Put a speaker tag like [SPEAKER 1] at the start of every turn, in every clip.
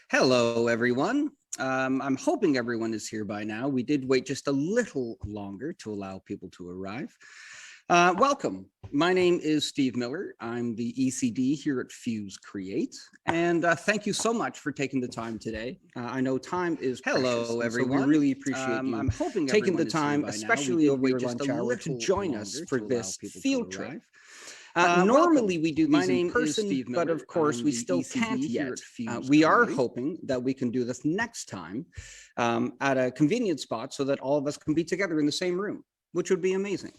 [SPEAKER 1] Hello, everyone. I'm hoping everyone is here by now. We did wait just a little longer to allow people to arrive. Welcome. My name is Steve Miller. I'm the ECD here at Fuse Create, and thank you so much for taking the time today. I know time is hello, everyone. So we really appreciate you. I'm hoping taking the time, especially over your lunch hour, to join us for this field trip. Normally we do these in person, but of course we still can't yet. We are hoping that we can do this next time at a convenient spot so that all of us can be together in the same room, which would be amazing.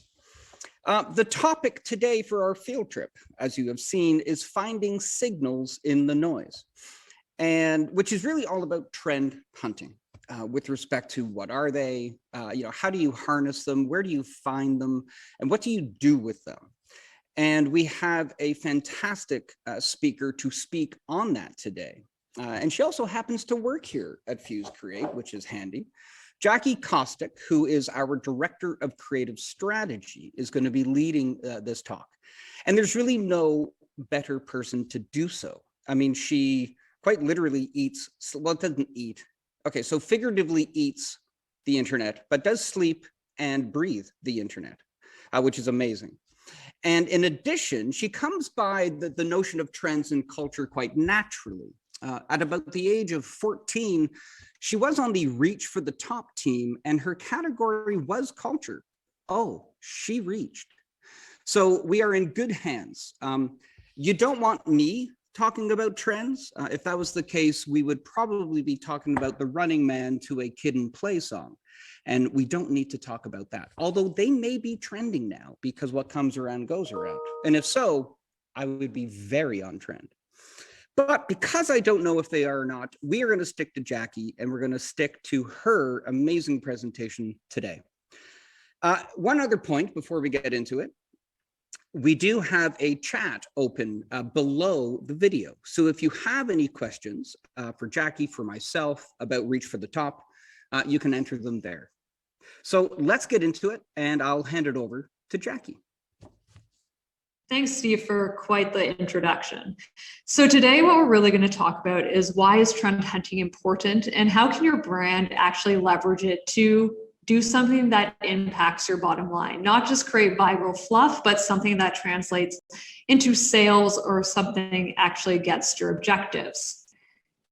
[SPEAKER 1] The topic today for our field trip, as you have seen, is finding signals in the noise, and which is really all about trend hunting with respect to what are they, how do you harness them, where do you find them, and what do you do with them? And we have a fantastic speaker to speak on that today. And she also happens to work here at Fuse Create, which is handy. Jackie Kostick, who is our Director of Creative Strategy, is going to be leading this talk. And there's really no better person to do so. I mean, she quite literally eats, well, doesn't eat. Okay, so figuratively eats the internet, but does sleep and breathe the internet, which is amazing. And in addition, she comes by the notion of trends and culture quite naturally. At about the age of 14, she was on the Reach for the Top team, and her category was culture. Oh, she reached. So we are in good hands. You don't want me talking about trends. If that was the case, we would probably be talking about the Running Man to a Kid and Play song. And we don't need to talk about that, although they may be trending now because what comes around goes around. And if so, I would be very on trend. But because I don't know if they are or not, we are going to stick to Jackie and we're going to stick to her amazing presentation today. One other point before we get into it. We do have a chat open below the video. So if you have any questions for Jackie, for myself about Reach for the Top, you can enter them there. So let's get into it, and I'll hand it over to Jackie.
[SPEAKER 2] Thanks, Steve, for quite the introduction. So today what we're really going to talk about is why is trend hunting important, and how can your brand actually leverage it to do something that impacts your bottom line, not just create viral fluff, but something that translates into sales or something actually gets your objectives.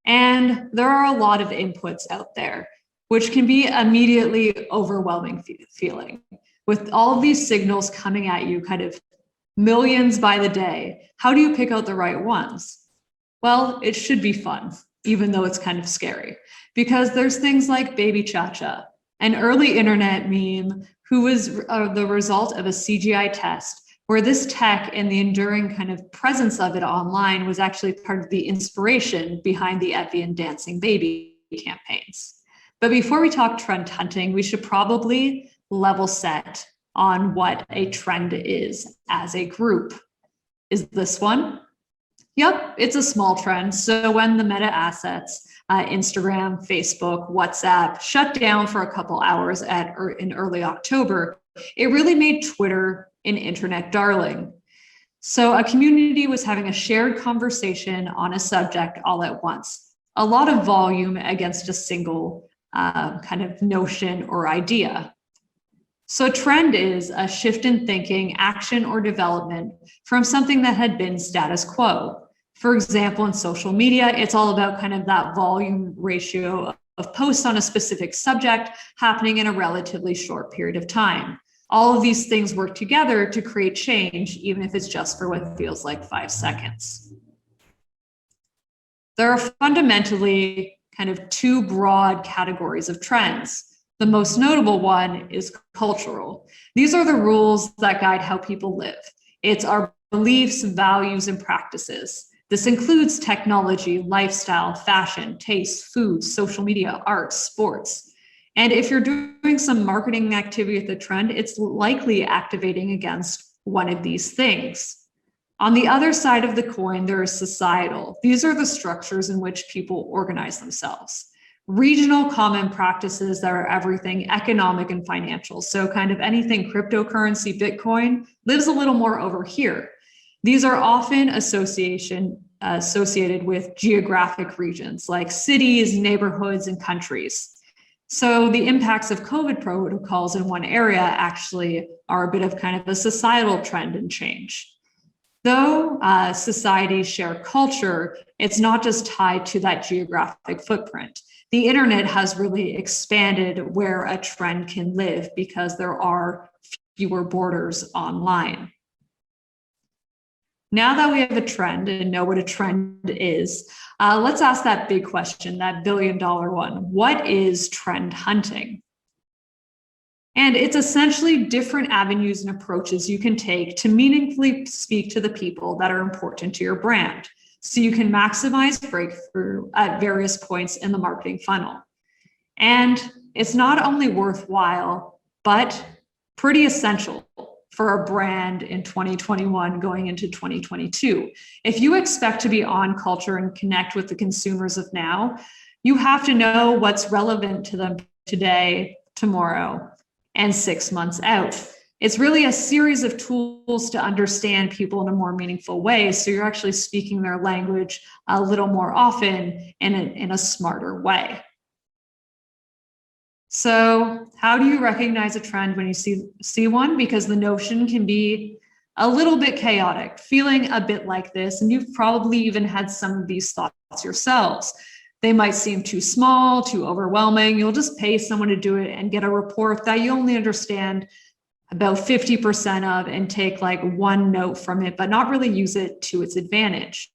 [SPEAKER 2] And there are a lot of inputs out there, which can be immediately overwhelming feeling. With all of these signals coming at you, kind of millions by the day, how do you pick out the right ones? Well, it should be fun, even though it's kind of scary, because there's things like Baby Cha-Cha, an early internet meme who was the result of a CGI test, where this tech and the enduring kind of presence of it online was actually part of the inspiration behind the Evian Dancing Baby campaigns. But before we talk trend hunting, we should probably level set on what a trend is as a group. Is this one? Yep, it's a small trend. So when the Meta assets, Instagram, Facebook, WhatsApp shut down for a couple hours in early October, it really made Twitter an internet darling. So a community was having a shared conversation on a subject all at once. A lot of volume against a single kind of notion or idea. So trend is a shift in thinking, action, or development from something that had been status quo. For example, in social media, it's all about kind of that volume ratio of posts on a specific subject happening in a relatively short period of time. All of these things work together to create change, even if it's just for what feels like 5 seconds. There are fundamentally kind of two broad categories of trends. The most notable one is cultural. These are the rules that guide how people live. It's our beliefs, values, and practices. This includes technology, lifestyle, fashion, taste, food, social media, art, sports. And if you're doing some marketing activity with the trend, it's likely activating against one of these things. On the other side of the coin, there is societal. These are the structures in which people organize themselves. Regional common practices that are everything economic and financial. So kind of anything cryptocurrency, Bitcoin lives a little more over here. These are often associated associated with geographic regions like cities, neighborhoods, and countries. So the impacts of COVID protocols in one area actually are a bit of kind of a societal trend and change. Though societies share culture, it's not just tied to that geographic footprint. The internet has really expanded where a trend can live because there are fewer borders online. Now that we have a trend and know what a trend is, let's ask that big question, that billion-dollar one. What is trend hunting? And it's essentially different avenues and approaches you can take to meaningfully speak to the people that are important to your brand, so you can maximize breakthrough at various points in the marketing funnel. And it's not only worthwhile, but pretty essential for a brand in 2021 going into 2022. If you expect to be on culture and connect with the consumers of now, you have to know what's relevant to them today, tomorrow, and 6 months out. It's really a series of tools to understand people in a more meaningful way, so you're actually speaking their language a little more often and in a smarter way. So how do you recognize a trend when you see one? Because the notion can be a little bit chaotic, feeling a bit like this, and you've probably even had some of these thoughts yourselves. They might seem too small, too overwhelming. You'll just pay someone to do it and get a report that you only understand about 50% of and take like one note from it, but not really use it to its advantage.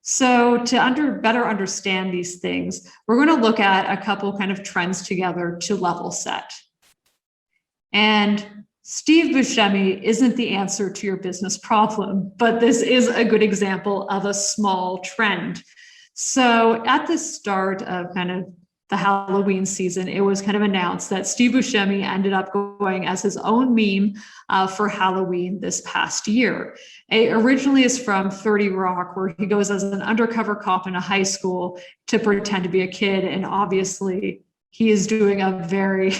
[SPEAKER 2] So to better understand these things, we're going to look at a couple kind of trends together to level set. And Steve Buscemi isn't the answer to your business problem, but this is a good example of a small trend. So at the start of kind of the Halloween season, it was kind of announced that Steve Buscemi ended up going as his own meme for Halloween this past year. It originally is from 30 Rock, where he goes as an undercover cop in a high school to pretend to be a kid. And obviously he is doing a very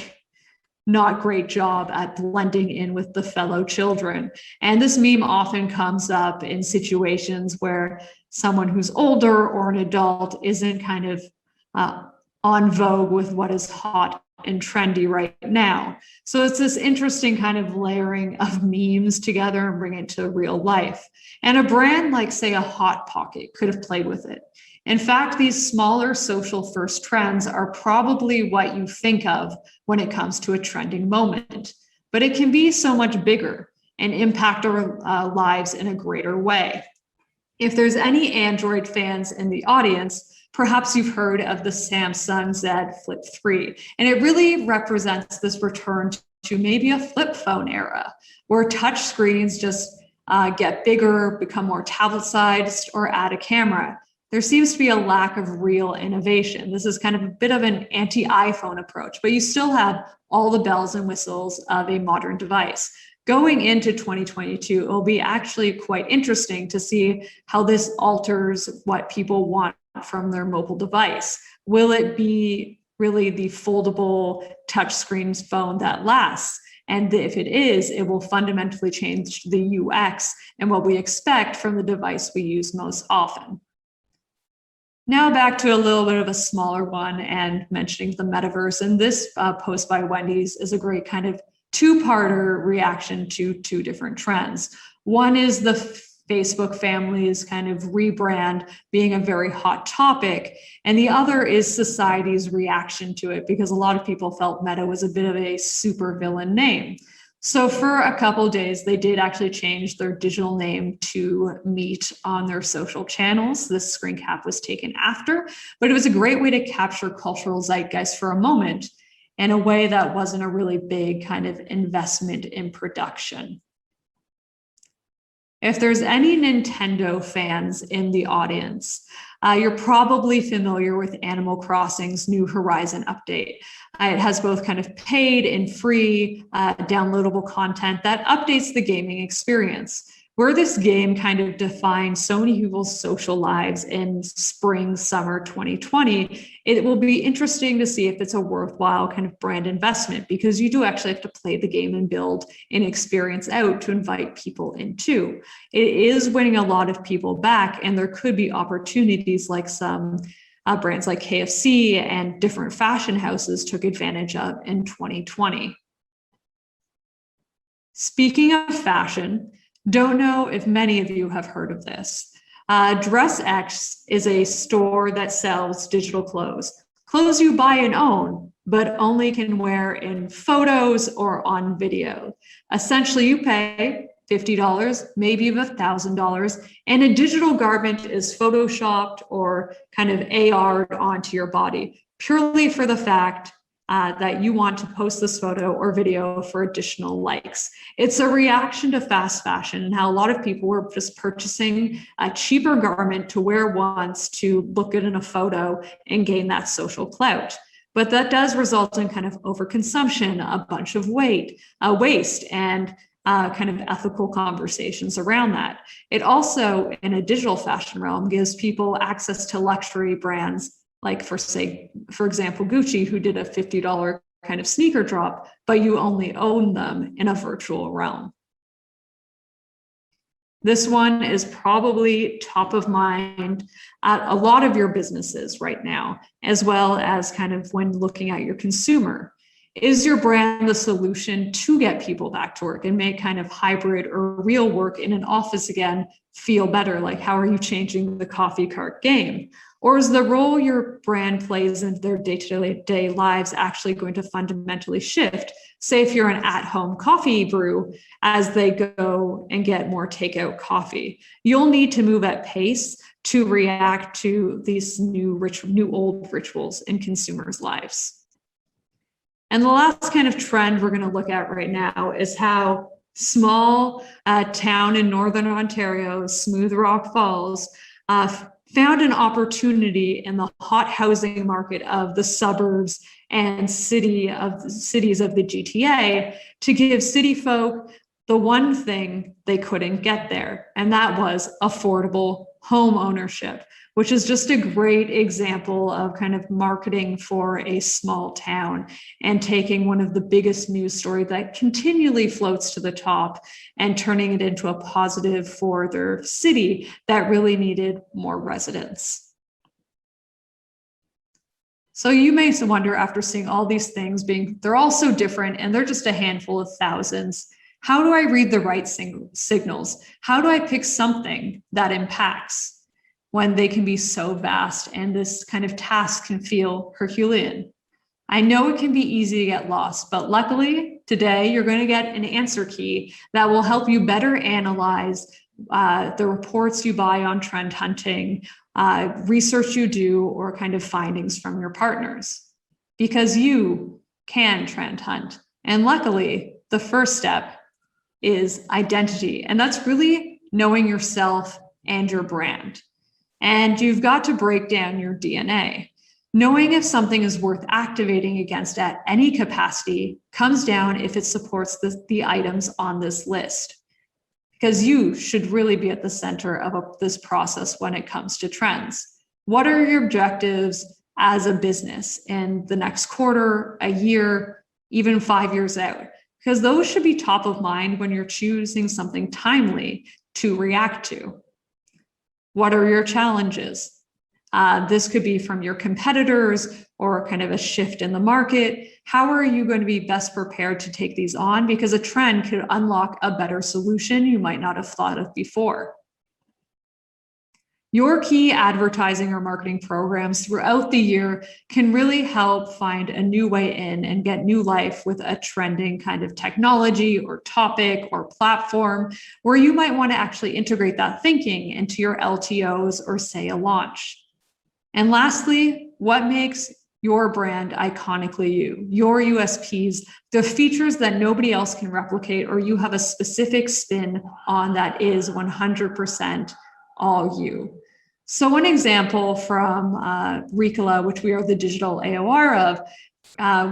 [SPEAKER 2] not great job at blending in with the fellow children. And this meme often comes up in situations where someone who's older or an adult isn't kind of on vogue with what is hot and trendy right now. So it's this interesting kind of layering of memes together and bring it to real life. And a brand like, say, a Hot Pocket could have played with it. In fact, these smaller social first trends are probably what you think of when it comes to a trending moment, but it can be so much bigger and impact our lives in a greater way. If there's any Android fans in the audience, perhaps you've heard of the Samsung Z Flip 3, and it really represents this return to maybe a flip phone era, where touch screens just get bigger, become more tablet-sized, or add a camera. There seems to be a lack of real innovation. This is kind of a bit of an anti-iPhone approach, but you still have all the bells and whistles of a modern device. Going into 2022, it will be actually quite interesting to see how this alters what people want from their mobile device. Will it be really the foldable touchscreen phone that lasts? And if it is, it will fundamentally change the UX and what we expect from the device we use most often. Now back to a little bit of a smaller one and mentioning the metaverse. And this post by Wendy's is a great kind of two-parter reaction to two different trends. One is the Facebook family's kind of rebrand being a very hot topic, and the other is society's reaction to it, because a lot of people felt Meta was a bit of a supervillain name. So for a couple of days, they did actually change their digital name to Meet on their social channels. This screen cap was taken after, but it was a great way to capture cultural zeitgeist for a moment in a way that wasn't a really big kind of investment in production. If there's any Nintendo fans in the audience, you're probably familiar with Animal Crossing's New Horizon update. It has both kind of paid and free downloadable content that updates the gaming experience. where this game kind of defined so many people's social lives in spring, summer 2020, it will be interesting to see if it's a worthwhile kind of brand investment, because you do actually have to play the game and build an experience out to invite people into. It is winning a lot of people back, and there could be opportunities like some brands like KFC and different fashion houses took advantage of in 2020. Speaking of fashion, don't know if many of you have heard of this. DressX is a store that sells digital clothes you buy and own, but only can wear in photos or on video. Essentially, you pay $50, maybe even $1,000, and a digital garment is photoshopped or kind of AR'd onto your body, purely for the fact that you want to post this photo or video for additional likes. It's a reaction to fast fashion and how a lot of people were just purchasing a cheaper garment to wear once to look good in a photo and gain that social clout. But that does result in kind of overconsumption, a bunch of waste, and kind of ethical conversations around that. It also, in a digital fashion realm, gives people access to luxury brands like for example, Gucci, who did a $50 kind of sneaker drop, but you only own them in a virtual realm. This one is probably top of mind at a lot of your businesses right now, as well as kind of when looking at your consumer. Is your brand the solution to get people back to work and make kind of hybrid or real work in an office again feel better? Like, how are you changing the coffee cart game? Or is the role your brand plays in their day-to-day lives actually going to fundamentally shift? Say if you're an at-home coffee brew, as they go and get more takeout coffee, you'll need to move at pace to react to these new old rituals in consumers' lives. And the last kind of trend we're going to look at right now is how small town in Northern Ontario, Smooth Rock Falls, found an opportunity in the hot housing market of the suburbs and cities of the GTA to give city folk the one thing they couldn't get there, and that was affordable home ownership, which is just a great example of kind of marketing for a small town and taking one of the biggest news stories that continually floats to the top and turning it into a positive for their city that really needed more residents. So you may wonder, after seeing all these things they're all so different and they're just a handful of thousands, how do I read the right signals? How do I pick something that impacts when they can be so vast and this kind of task can feel Herculean? I know it can be easy to get lost, but luckily today you're going to get an answer key that will help you better analyze the reports you buy on trend hunting, research you do, or kind of findings from your partners, because you can trend hunt. And luckily, the first step is identity, and that's really knowing yourself and your brand. And you've got to break down your DNA. Knowing if something is worth activating against at any capacity comes down if it supports the items on this list, because you should really be at the center of this process when it comes to trends. What are your objectives as a business in the next quarter, a year, even 5 years out? Because those should be top of mind when you're choosing something timely to react to. What are your challenges? This could be from your competitors or kind of a shift in the market. How are you going to be best prepared to take these on? Because a trend could unlock a better solution you might not have thought of before. Your key advertising or marketing programs throughout the year can really help find a new way in and get new life with a trending kind of technology or topic or platform where you might want to actually integrate that thinking into your LTOs or say a launch. And lastly, what makes your brand iconically you, your USPs, the features that nobody else can replicate or you have a specific spin on that is 100% all you. So one example from Ricola, which we are the digital AOR of,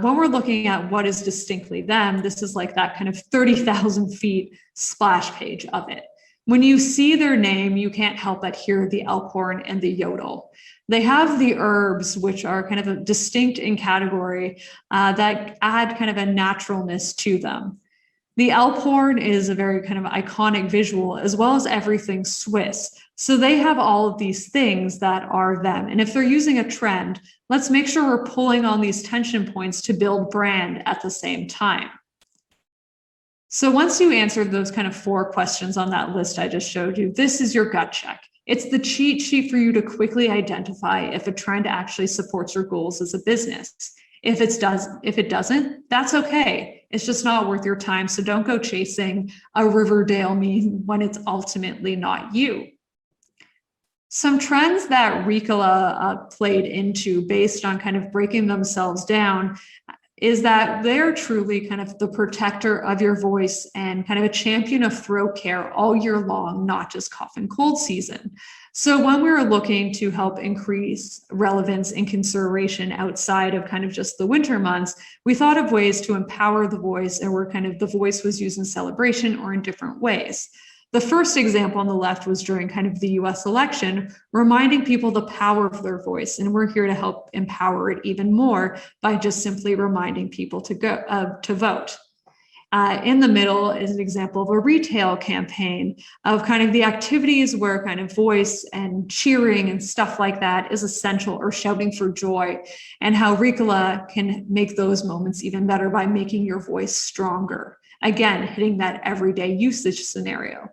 [SPEAKER 2] when we're looking at what is distinctly them, this is like that kind of 30,000 feet splash page of it. When you see their name, you can't help but hear the elk horn and the yodel. They have the herbs, which are kind of a distinct in category that add kind of a naturalness to them. The elk horn is a very kind of iconic visual, as well as everything Swiss. So they have all of these things that are them. And if they're using a trend, let's make sure we're pulling on these tension points to build brand at the same time. So once you answered those kind of 4 questions on that list I just showed you, this is your gut check. It's the cheat sheet for you to quickly identify if a trend actually supports your goals as a business. If it doesn't, that's okay. It's just not worth your time. So don't go chasing a Riverdale meme when it's ultimately not you. Some trends that Ricola played into based on kind of breaking themselves down is that they're truly kind of the protector of your voice and kind of a champion of throat care all year long, not just cough and cold season. So when we were looking to help increase relevance and consideration outside of kind of just the winter months, we thought of ways to empower the voice, and where kind of the voice was used in celebration or in different ways. The first example on the left was during kind of the US election, reminding people the power of their voice. And we're here to help empower it even more by just simply reminding people to vote. In the middle is an example of a retail campaign of kind of the activities where kind of voice and cheering and stuff like that is essential, or shouting for joy, and how Ricola can make those moments even better by making your voice stronger. Again, hitting that everyday usage scenario.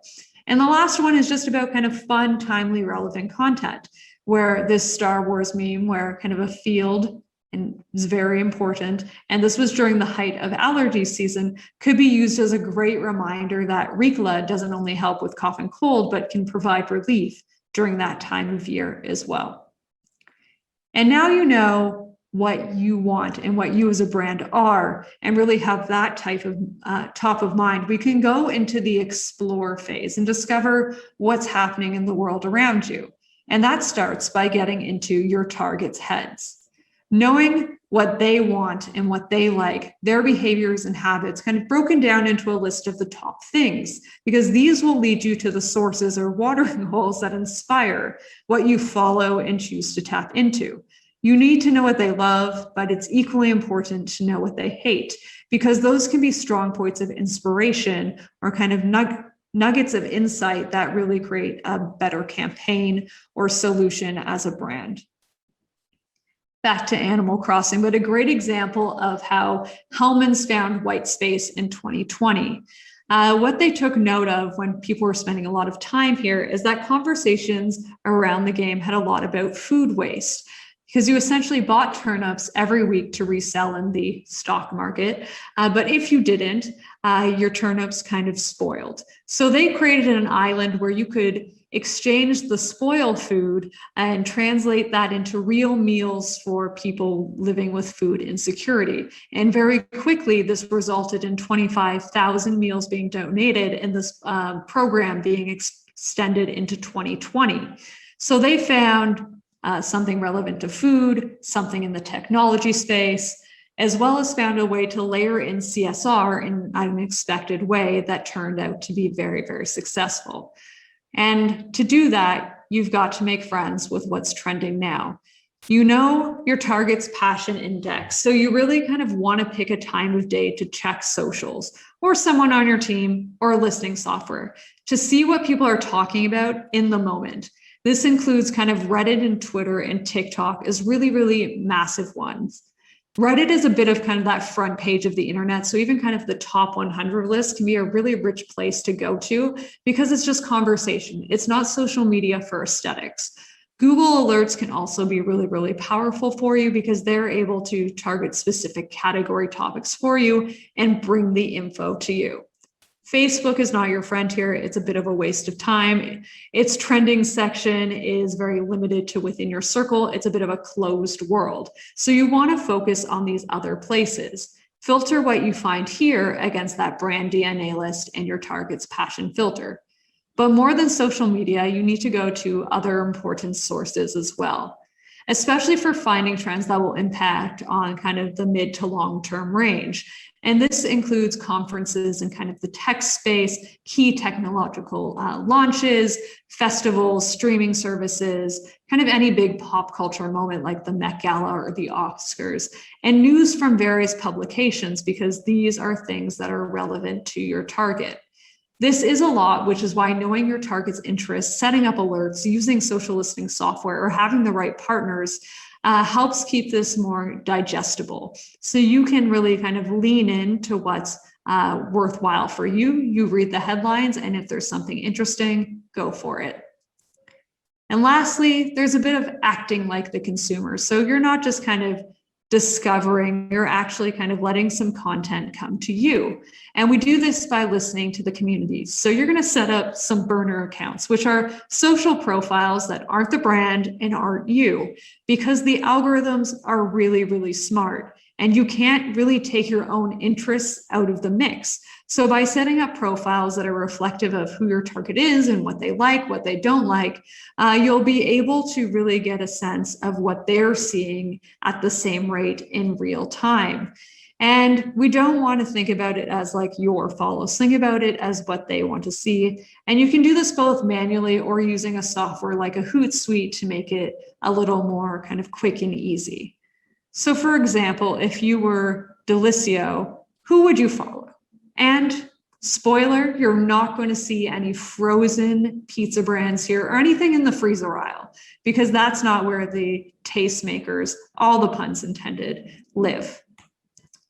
[SPEAKER 2] And the last one is just about kind of fun, timely, relevant content, where this Star Wars meme, where kind of a field and is very important, and this was during the height of allergy season, could be used as a great reminder that Ricola doesn't only help with cough and cold, but can provide relief during that time of year as well. And now you know what you want and what you as a brand are, and really have that type of top of mind. We can go into the explore phase and discover what's happening in the world around you. And that starts by getting into your target's heads. Knowing what they want and what they like, their behaviors and habits, kind of broken down into a list of the top things, because these will lead you to the sources or watering holes that inspire what you follow and choose to tap into. You need to know what they love, but it's equally important to know what they hate, because those can be strong points of inspiration or kind of nuggets of insight that really create a better campaign or solution as a brand. Back to Animal Crossing, but a great example of how Hellmann's found white space in 2020. What they took note of when people were spending a lot of time here is that conversations around the game had a lot about food waste, because you essentially bought turnips every week to resell in the stock market. But if you didn't, your turnips kind of spoiled. So they created an island where you could exchange the spoiled food and translate that into real meals for people living with food insecurity. And very quickly, this resulted in 25,000 meals being donated, and this program being extended into 2020. So they found something relevant to food, something in the technology space, as well as found a way to layer in CSR in an unexpected way that turned out to be very, very successful. And to do that, you've got to make friends with what's trending now. You know your target's passion index, so you really kind of want to pick a time of day to check socials, or someone on your team, or listening software, to see what people are talking about in the moment. This includes kind of Reddit and Twitter and TikTok as really, really massive ones. Reddit is a bit of kind of that front page of the internet. So even kind of the top 100 list can be a really rich place to go to, because it's just conversation. It's not social media for aesthetics. Google Alerts can also be really, really powerful for you, because they're able to target specific category topics for you and bring the info to you. Facebook is not your friend here. It's a bit of a waste of time. Its trending section is very limited to within your circle. It's a bit of a closed world. So you want to focus on these other places. Filter what you find here against that brand DNA list and your target's passion filter. But more than social media, you need to go to other important sources as well. especially for finding trends that will impact on kind of the mid to long-term range. And this includes conferences in kind of the tech space, key technological launches, festivals, streaming services, kind of any big pop culture moment like the Met Gala or the Oscars, and news from various publications, because these are things that are relevant to your target. This is a lot, which is why knowing your target's interests, setting up alerts, using social listening software, or having the right partners helps keep this more digestible. So you can really kind of lean into what's worthwhile for you. You read the headlines, and if there's something interesting, go for it. And lastly, there's a bit of acting like the consumer. So you're not just kind of discovering, you're actually kind of letting some content come to you. And we do this by listening to the communities. So you're going to set up some burner accounts, which are social profiles that aren't the brand and aren't you, because the algorithms are really, really smart. And you can't really take your own interests out of the mix. So by setting up profiles that are reflective of who your target is and what they like, what they don't like, you'll be able to really get a sense of what they're seeing at the same rate in real time. And we don't want to think about it as like your follows. Think about it as what they want to see. And you can do this both manually or using a software like a Hootsuite to make it a little more kind of quick and easy. So for example, if you were Delissio, who would you follow? And spoiler, you're not going to see any frozen pizza brands here or anything in the freezer aisle, because that's not where the tastemakers, all the puns intended, live.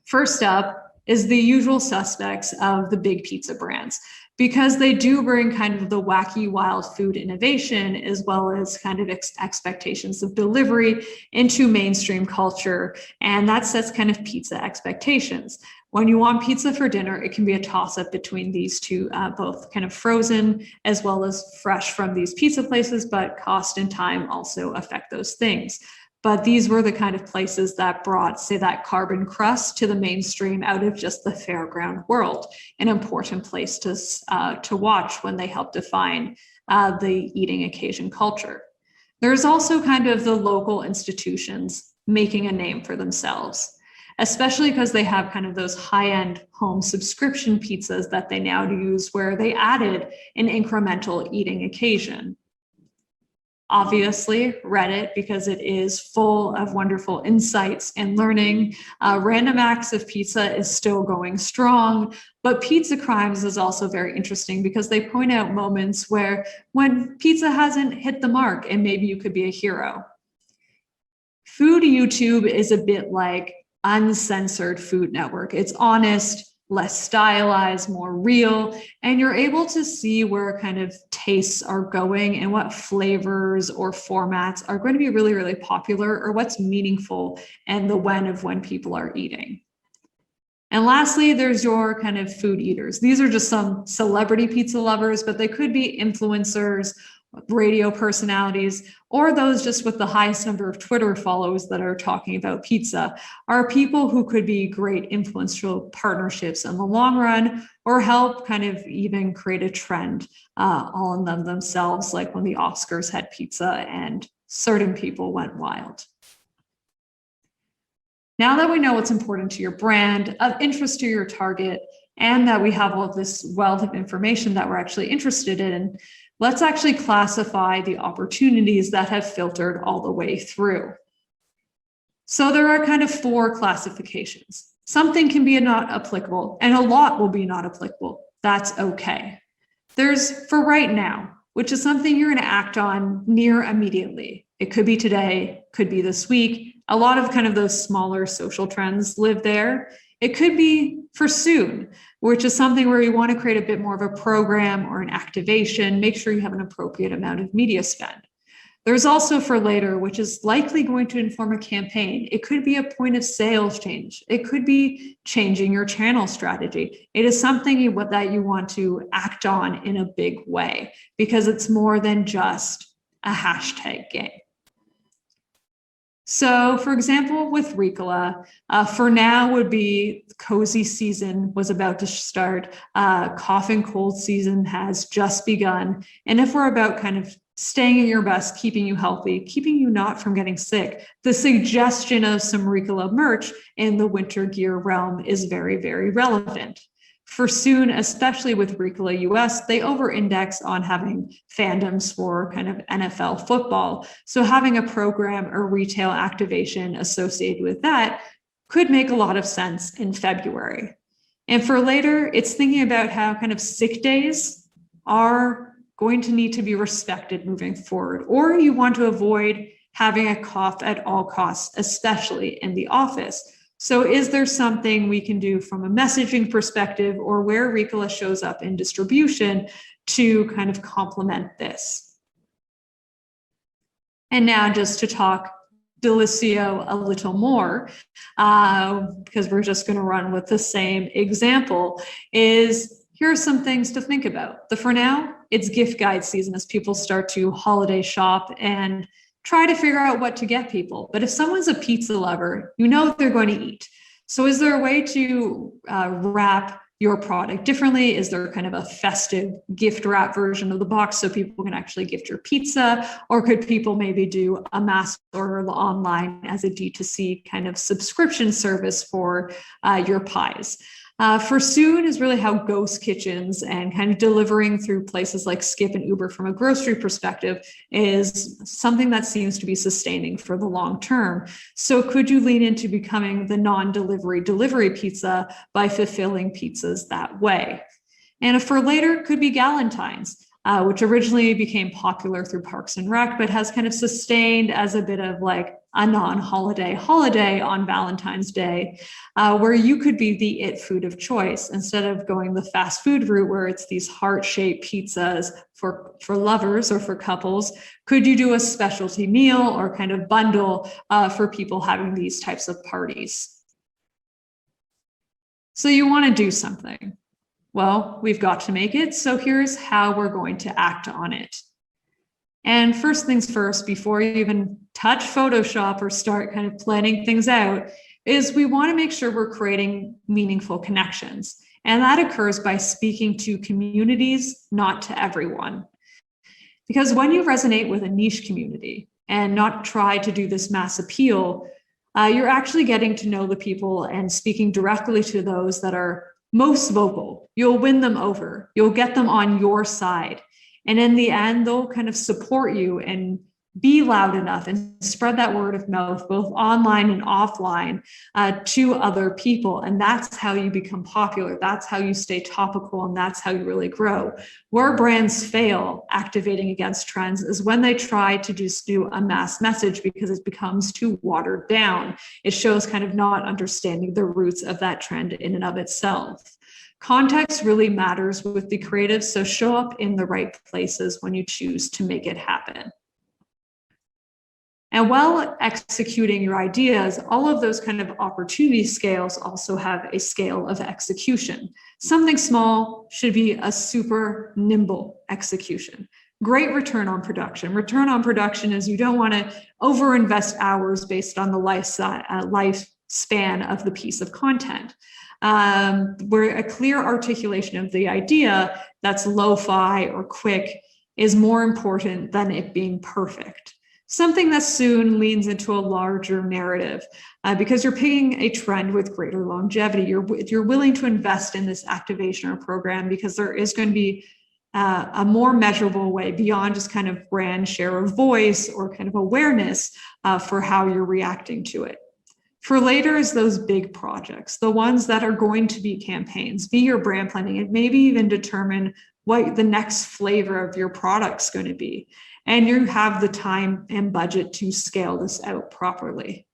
[SPEAKER 2] First up is the usual suspects of the big pizza brands, because they do bring kind of the wacky, wild food innovation, as well as kind of expectations of delivery into mainstream culture. And that sets kind of pizza expectations. When you want pizza for dinner, it can be a toss-up between these two, both kind of frozen as well as fresh from these pizza places, but cost and time also affect those things. But these were the kind of places that brought, say, that carbon crust to the mainstream out of just the fairground world, an important place to watch when they help define the eating occasion culture. There's also kind of the local institutions making a name for themselves, especially because they have kind of those high-end home subscription pizzas that they now use, where they added an incremental eating occasion. Obviously, Reddit, because it is full of wonderful insights and learning. Random Acts of Pizza is still going strong, but Pizza Crimes is also very interesting because they point out moments when pizza hasn't hit the mark and maybe you could be a hero. Food YouTube is a bit like uncensored Food Network. It's honest, less stylized, more real, and you're able to see where kind of tastes are going and what flavors or formats are going to be really, really popular, or what's meaningful and the when people are eating. And lastly, there's your kind of food eaters. These are just some celebrity pizza lovers, but they could be influencers, radio personalities, or those just with the highest number of Twitter follows that are talking about pizza, are people who could be great influential partnerships in the long run, or help kind of even create a trend all in themselves, like when the Oscars had pizza and certain people went wild. Now that we know what's important to your brand, of interest to your target, and that we have all of this wealth of information that we're actually interested in, let's actually classify the opportunities that have filtered all the way through. So there are kind of 4 classifications. Something can be not applicable, and a lot will be not applicable. That's okay. There's for right now, which is something you're going to act on near immediately. It could be today, could be this week. A lot of kind of those smaller social trends live there. It could be for soon, which is something where you want to create a bit more of a program or an activation, make sure you have an appropriate amount of media spend. There's also for later, which is likely going to inform a campaign. It could be a point of sales change. It could be changing your channel strategy. It is something that you want to act on in a big way, because it's more than just a hashtag game. So for example, with Ricola, for now would be cozy season was about to start. Cough and cold season has just begun. And if we're about kind of staying at your best, keeping you healthy, keeping you not from getting sick. The suggestion of some Ricola merch in the winter gear realm is very, very relevant. For Soon, especially with Ricola US, they over-index on having fandoms for kind of NFL football. So having a program or retail activation associated with that could make a lot of sense in February. And for later, it's thinking about how kind of sick days are going to need to be respected moving forward, or you want to avoid having a cough at all costs, especially in the office. So is there something we can do from a messaging perspective or where Ricola shows up in distribution to kind of complement this? And now just to talk Delissio a little more, because we're just going to run with the same example, is here are some things to think about. For now, it's gift guide season as people start to holiday shop and try to figure out what to get people. But if someone's a pizza lover, you know they're going to eat. So is there a way to wrap your product differently? Is there kind of a festive gift wrap version of the box so people can actually gift your pizza? Or could people maybe do a mass order online as a D2C kind of subscription service for your pies? For Soon is really how ghost kitchens and kind of delivering through places like Skip and Uber from a grocery perspective is something that seems to be sustaining for the long term. So could you lean into becoming the non-delivery delivery pizza by fulfilling pizzas that way? And for later could be Galentine's, which originally became popular through Parks and Rec, but has kind of sustained as a bit of like a non-holiday holiday on Valentine's Day, where you could be the it food of choice instead of going the fast food route where it's these heart-shaped pizzas for lovers or for couples. Could you do a specialty meal or kind of bundle for people having these types of parties? So you want to do something. Well, we've got to make it. So here's how we're going to act on it. And first things first, before you even touch Photoshop or start kind of planning things out, is we want to make sure we're creating meaningful connections. And that occurs by speaking to communities, not to everyone. Because when you resonate with a niche community and not try to do this mass appeal, you're actually getting to know the people and speaking directly to those that are most vocal. You'll win them over. You'll get them on your side. And in the end, they'll kind of support you and be loud enough and spread that word of mouth, both online and offline, to other people. And that's how you become popular. That's how you stay topical. And that's how you really grow. Where brands fail activating against trends is when they try to just do a mass message because it becomes too watered down. It shows kind of not understanding the roots of that trend in and of itself. Context really matters with the creative, so show up in the right places when you choose to make it happen. And while executing your ideas, all of those kind of opportunity scales also have a scale of execution. Something small should be a super nimble execution. Great return on production. Return on production is you don't want to overinvest hours based on the lifespan of the piece of content. Where a clear articulation of the idea that's lo-fi or quick is more important than it being perfect. Something that soon leans into a larger narrative because you're picking a trend with greater longevity. You're willing to invest in this activation or program because there is going to be a more measurable way beyond just kind of brand share of voice or kind of awareness for how you're reacting to it. For later is those big projects, the ones that are going to be campaigns, be your brand planning, and maybe even determine what the next flavor of your product's going to be. And you have the time and budget to scale this out properly.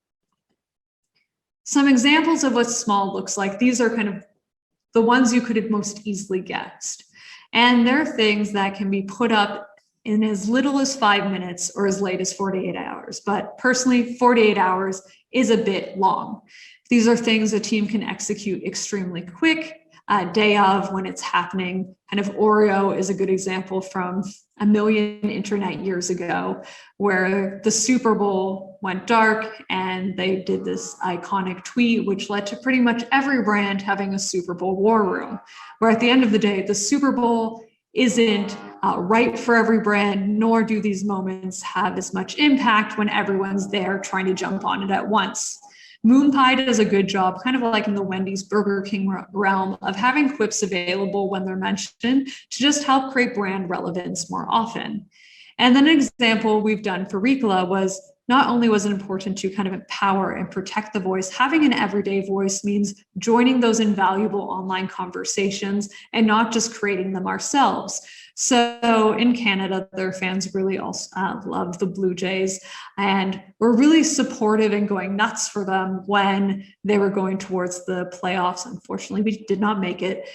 [SPEAKER 2] Some examples of what small looks like, these are kind of the ones you could have most easily guessed. And they're things that can be put up in as little as 5 minutes or as late as 48 hours. But personally, 48 hours is a bit long. These are things a team can execute extremely quick, day of when it's happening. Kind of Oreo is a good example from a million internet years ago, where the Super Bowl went dark and they did this iconic tweet, which led to pretty much every brand having a Super Bowl war room, where at the end of the day, the Super Bowl isn't right for every brand, nor do these moments have as much impact when everyone's there trying to jump on it at once. MoonPie does a good job, kind of like in the Wendy's Burger King realm, of having quips available when they're mentioned to just help create brand relevance more often. And then an example we've done for Ricola was not only was it important to kind of empower and protect the voice, having an everyday voice means joining those invaluable online conversations and not just creating them ourselves. So in Canada, their fans really also love the Blue Jays and were really supportive and going nuts for them when they were going towards the playoffs. Unfortunately, we did not make it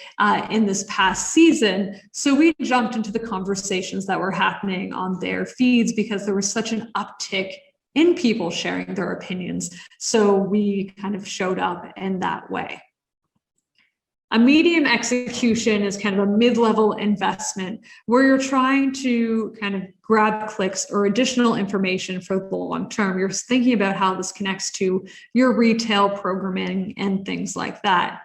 [SPEAKER 2] in this past season. So we jumped into the conversations that were happening on their feeds because there was such an uptick in people sharing their opinions. So we kind of showed up in that way. A medium execution is kind of a mid-level investment where you're trying to kind of grab clicks or additional information for the long term. You're thinking about how this connects to your retail programming and things like that.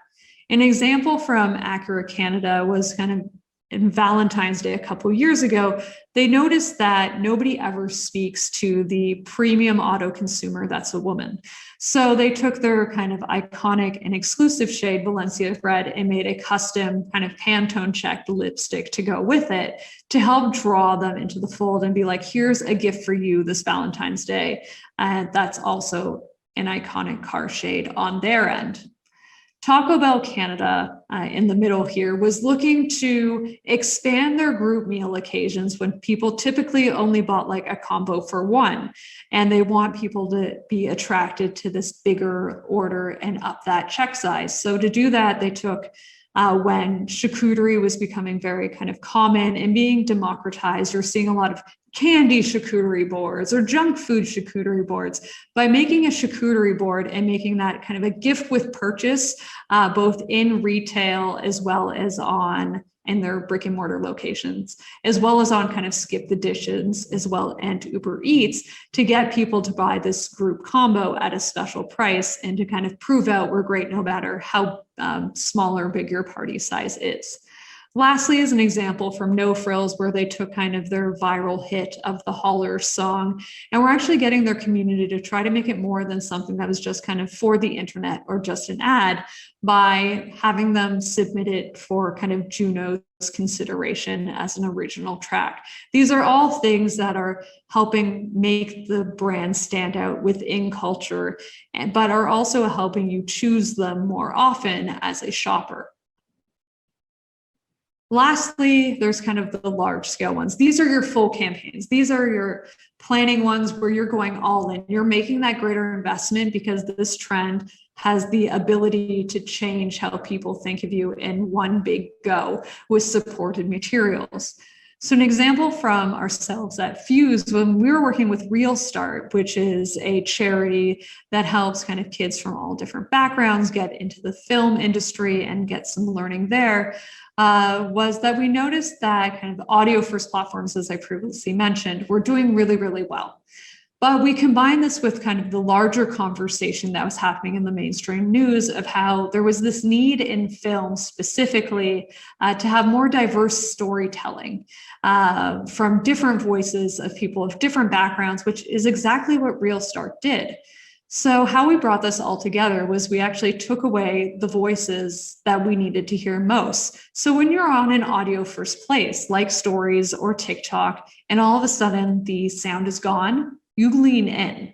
[SPEAKER 2] An example from Acura Canada was kind of in Valentine's Day a couple of years ago. They noticed that nobody ever speaks to the premium auto consumer that's a woman. So they took their kind of iconic and exclusive shade, Valencia Red, and made a custom kind of Pantone checked lipstick to go with it to help draw them into the fold and be like, here's a gift for you this Valentine's Day. And that's also an iconic car shade on their end. Taco Bell Canada in the middle here was looking to expand their group meal occasions when people typically only bought like a combo for one, and they want people to be attracted to this bigger order and up that check size. So to do that, they took when charcuterie was becoming very kind of common and being democratized, you're seeing a lot of candy charcuterie boards or junk food charcuterie boards. By making a charcuterie board and making that kind of a gift with purchase, both in retail as well as on in their brick and mortar locations, as well as on kind of skip the dishes as well and Uber Eats, to get people to buy this group combo at a special price and to kind of prove out we're great no matter how small or big your party size is. Lastly, as an example from No Frills, where they took kind of their viral hit of the Holler song, and we're actually getting their community to try to make it more than something that was just kind of for the internet or just an ad by having them submit it for kind of Juno's consideration as an original track. These are all things that are helping make the brand stand out within culture, but are also helping you choose them more often as a shopper. Lastly, there's kind of the large scale ones. These are your full campaigns. These are your planning ones where you're going all in. You're making that greater investment because this trend has the ability to change how people think of you in one big go with supported materials. So an example from ourselves at Fuse, when we were working with Real Start, which is a charity that helps kind of kids from all different backgrounds get into the film industry and get some learning there, was that we noticed that kind of audio first platforms, as I previously mentioned, were doing really, really well. But we combined this with kind of the larger conversation that was happening in the mainstream news of how there was this need in film specifically to have more diverse storytelling from different voices of people of different backgrounds, which is exactly what Real Start did. So how we brought this all together was we actually took away the voices that we needed to hear most. So when you're on an audio first place, like Stories or TikTok, and all of a sudden the sound is gone, you lean in.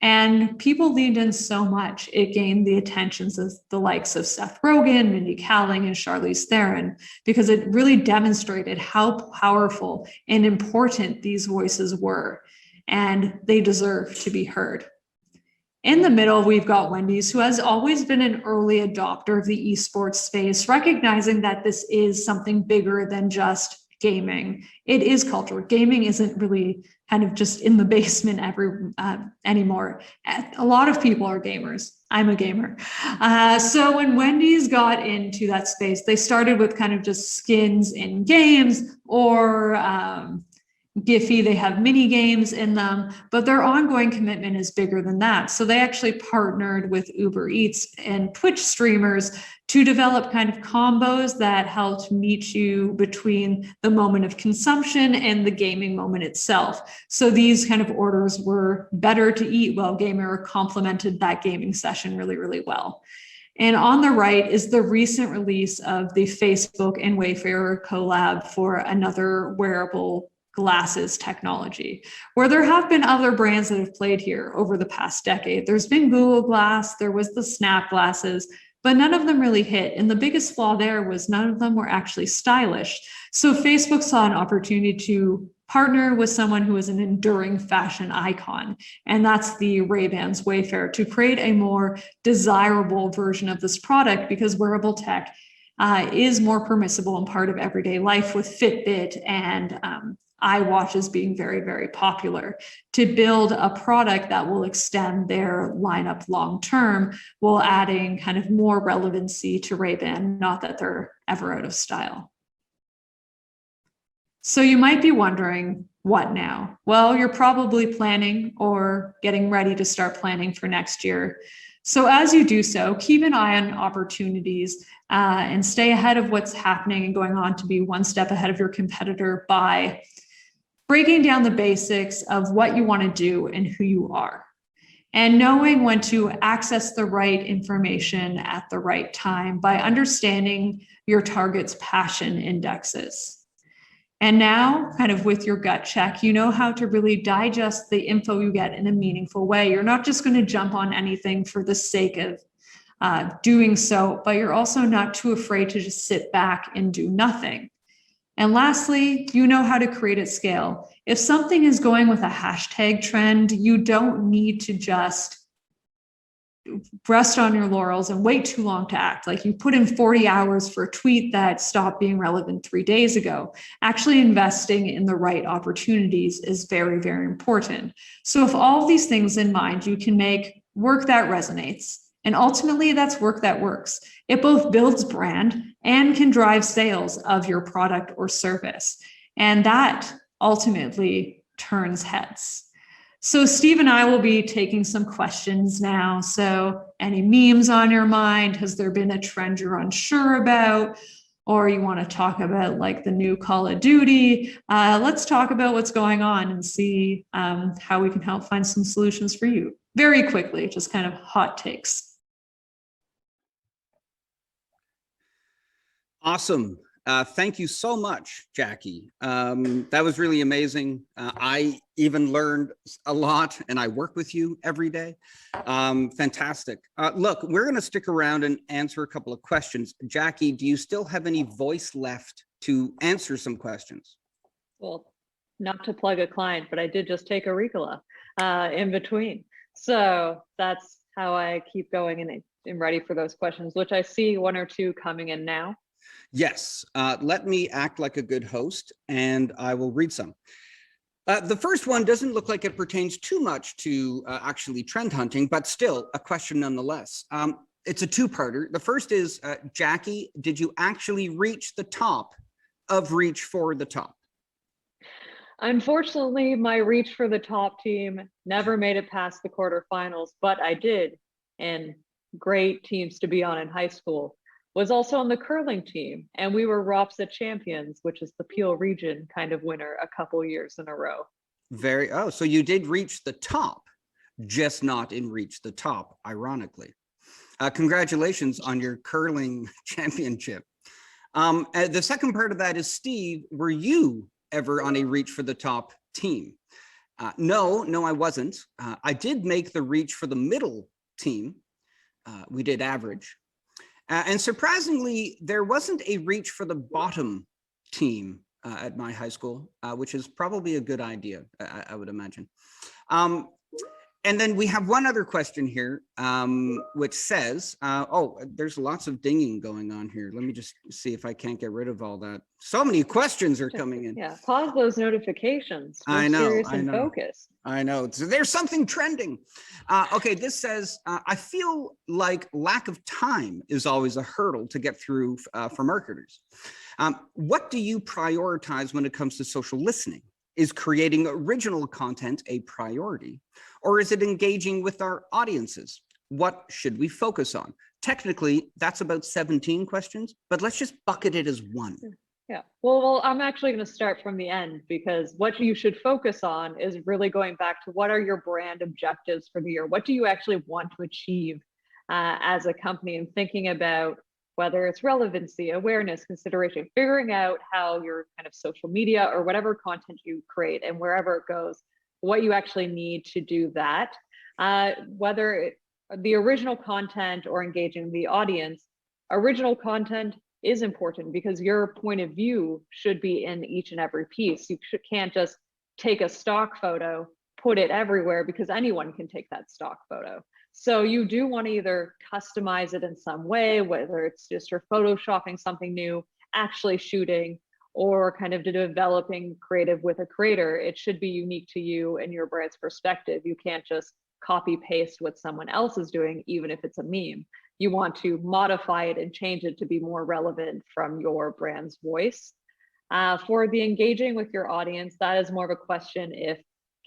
[SPEAKER 2] And people leaned in so much, it gained the attentions of the likes of Seth Rogen, Mindy Kaling, and Charlize Theron, because it really demonstrated how powerful and important these voices were, and they deserve to be heard. In the middle, we've got Wendy's, who has always been an early adopter of the esports space, recognizing that this is something bigger than just gaming. It is culture. Gaming isn't really kind of just in the basement anymore. A lot of people are gamers. I'm a gamer. So when Wendy's got into that space, they started with kind of just skins in games or Giphy, they have mini games in them, but their ongoing commitment is bigger than that. So they actually partnered with Uber Eats and Twitch streamers to develop kind of combos that helped meet you between the moment of consumption and the gaming moment itself. So these kind of orders were better to eat while gamer complemented that gaming session really, really well. And on the right is the recent release of the Facebook and Wayfair collab for another wearable glasses technology, where there have been other brands that have played here over the past decade. There's been Google Glass, there was the Snap glasses, but none of them really hit. And the biggest flaw there was none of them were actually stylish. So Facebook saw an opportunity to partner with someone who is an enduring fashion icon, and that's the Ray-Bans Wayfair, to create a more desirable version of this product, because wearable tech is more permissible and part of everyday life, with Fitbit and iWatches being very, very popular. To build a product that will extend their lineup long term while adding kind of more relevancy to Ray-Ban, not that they're ever out of style. So you might be wondering, what now? Well, you're probably planning or getting ready to start planning for next year. So as you do so, keep an eye on opportunities and stay ahead of what's happening and going on to be one step ahead of your competitor by breaking down the basics of what you want to do and who you are, and knowing when to access the right information at the right time by understanding your target's passion indexes. And now, kind of with your gut check, you know how to really digest the info you get in a meaningful way. You're not just going to jump on anything for the sake of doing so, but you're also not too afraid to just sit back and do nothing. And lastly, you know how to create at scale. If something is going with a hashtag trend, you don't need to just rest on your laurels and wait too long to act. Like you put in 40 hours for a tweet that stopped being relevant 3 days ago. Actually investing in the right opportunities is very, very important. So if all of these things in mind, you can make work that resonates. And ultimately, that's work that works. It both builds brand and can drive sales of your product or service. And that ultimately turns heads. So Steve and I will be taking some questions now. So any memes on your mind? Has there been a trend you're unsure about? Or you want to talk about like the new Call of Duty? Let's talk about what's going on and see how we can help find some solutions for you. Very quickly, just kind of hot takes.
[SPEAKER 1] Awesome. Thank you so much, Jackie. That was really amazing. I even learned a lot, and I work with you every day. Fantastic. Look, we're going to stick around and answer a couple of questions. Jackie, do you still have any voice left to answer some questions?
[SPEAKER 3] Well, not to plug a client, but I did just take a Ricola in between. So that's how I keep going and am ready for those questions, which I see 1 or 2 coming in now.
[SPEAKER 1] Yes, let me act like a good host and I will read some. The first one doesn't look like it pertains too much to actually trend hunting, but still a question nonetheless. It's a two-parter. The first is, Jackie, did you actually reach the top of Reach for the Top?
[SPEAKER 3] Unfortunately, my Reach for the Top team never made it past the quarterfinals, but I did. And great teams to be on in high school. Was also on the curling team, and we were ROPSA champions, which is the Peel region kind of winner a couple years in a row.
[SPEAKER 1] So you did reach the top, just not in Reach the Top, ironically. Congratulations on your curling championship. The second part of that is, Steve, were you ever on a Reach for the Top team? No, I wasn't. I did make the Reach for the Middle team. We did average. And surprisingly, there wasn't a Reach for the Bottom team at my high school, which is probably a good idea, I would imagine. And then we have one other question here, which says, oh, there's lots of dinging going on here. Let me just see if I can't get rid of all that. So many questions are coming in.
[SPEAKER 3] Yeah, pause those notifications.
[SPEAKER 1] I know,
[SPEAKER 3] serious
[SPEAKER 1] I
[SPEAKER 3] and
[SPEAKER 1] know.
[SPEAKER 3] focused.
[SPEAKER 1] I know. So there's something trending. Okay, this says, I feel like lack of time is always a hurdle to get through for marketers. What do you prioritize when it comes to social listening? Is creating original content a priority? Or is it engaging with our audiences? What should we focus on? Technically, that's about 17 questions, but let's just bucket it as one.
[SPEAKER 3] Yeah, well, I'm actually going to start from the end, because what you should focus on is really going back to what are your brand objectives for the year? What do you actually want to achieve as a company, and thinking about whether it's relevancy, awareness, consideration, figuring out how your kind of social media or whatever content you create and wherever it goes, what you actually need to do that. Whether the original content or engaging the audience, original content is important because your point of view should be in each and every piece. You can't just take a stock photo, put it everywhere, because anyone can take that stock photo. So you do want to either customize it in some way, whether it's just you're photoshopping something new, actually shooting, or kind of developing creative with a creator. It should be unique to you and your brand's perspective. You can't just copy paste what someone else is doing, even if it's a meme. You want to modify it and change it to be more relevant from your brand's voice. For the engaging with your audience, that is more of a question if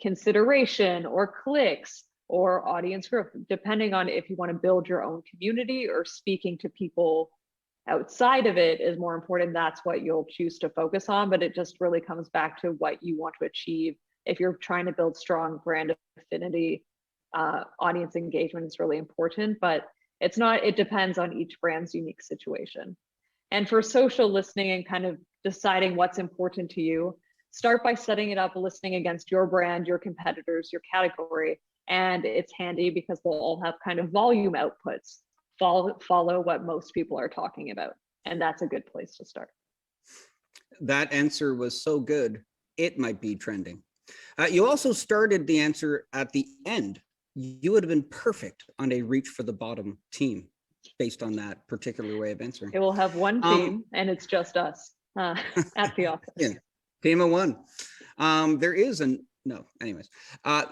[SPEAKER 3] consideration or clicks or audience growth, depending on if you want to build your own community or speaking to people outside of it is more important. That's what you'll choose to focus on, but it just really comes back to what you want to achieve. If you're trying to build strong brand affinity, audience engagement is really important, but it's not, it depends on each brand's unique situation. And for social listening and kind of deciding what's important to you, start by setting it up, listening against your brand, your competitors, your category. And it's handy because they'll all have kind of volume outputs. Follow what most people are talking about. And that's a good place to start.
[SPEAKER 1] That answer was so good, it might be trending. You also started the answer at the end. You would have been perfect on a Reach for the Bottom team based on that particular way of answering.
[SPEAKER 3] It will have one team and it's just us at the office.
[SPEAKER 1] Yeah, team of one. There is no, anyways,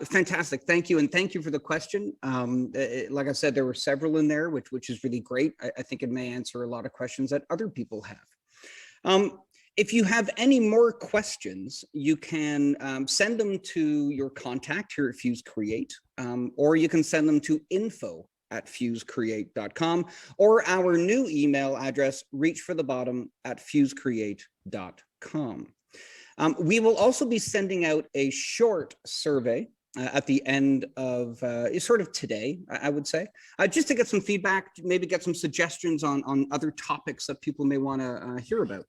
[SPEAKER 1] fantastic. Thank you. And thank you for the question. Like I said, there were several in there, which is really great. I think it may answer a lot of questions that other people have. If you have any more questions, you can send them to your contact here at Fuse Create, or you can send them to info@fusecreate.com, or our new email address, reachforthebottom@fusecreate.com. We will also be sending out a short survey at the end of sort of today, I would say, just to get some feedback, maybe get some suggestions on other topics that people may want to hear about.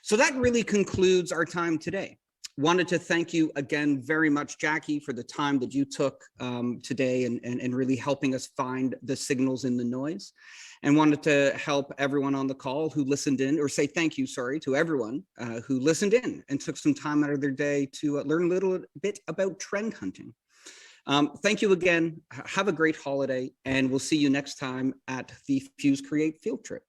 [SPEAKER 1] So that really concludes our time today. Wanted to thank you again very much, Jackie, for the time that you took today and really helping us find the signals in the noise. And wanted to help everyone on the call who listened in, or say thank you, sorry, to everyone who listened in and took some time out of their day to learn a little bit about trend hunting. Thank you again. Have a great holiday, and we'll see you next time at the Fuse Create field trip.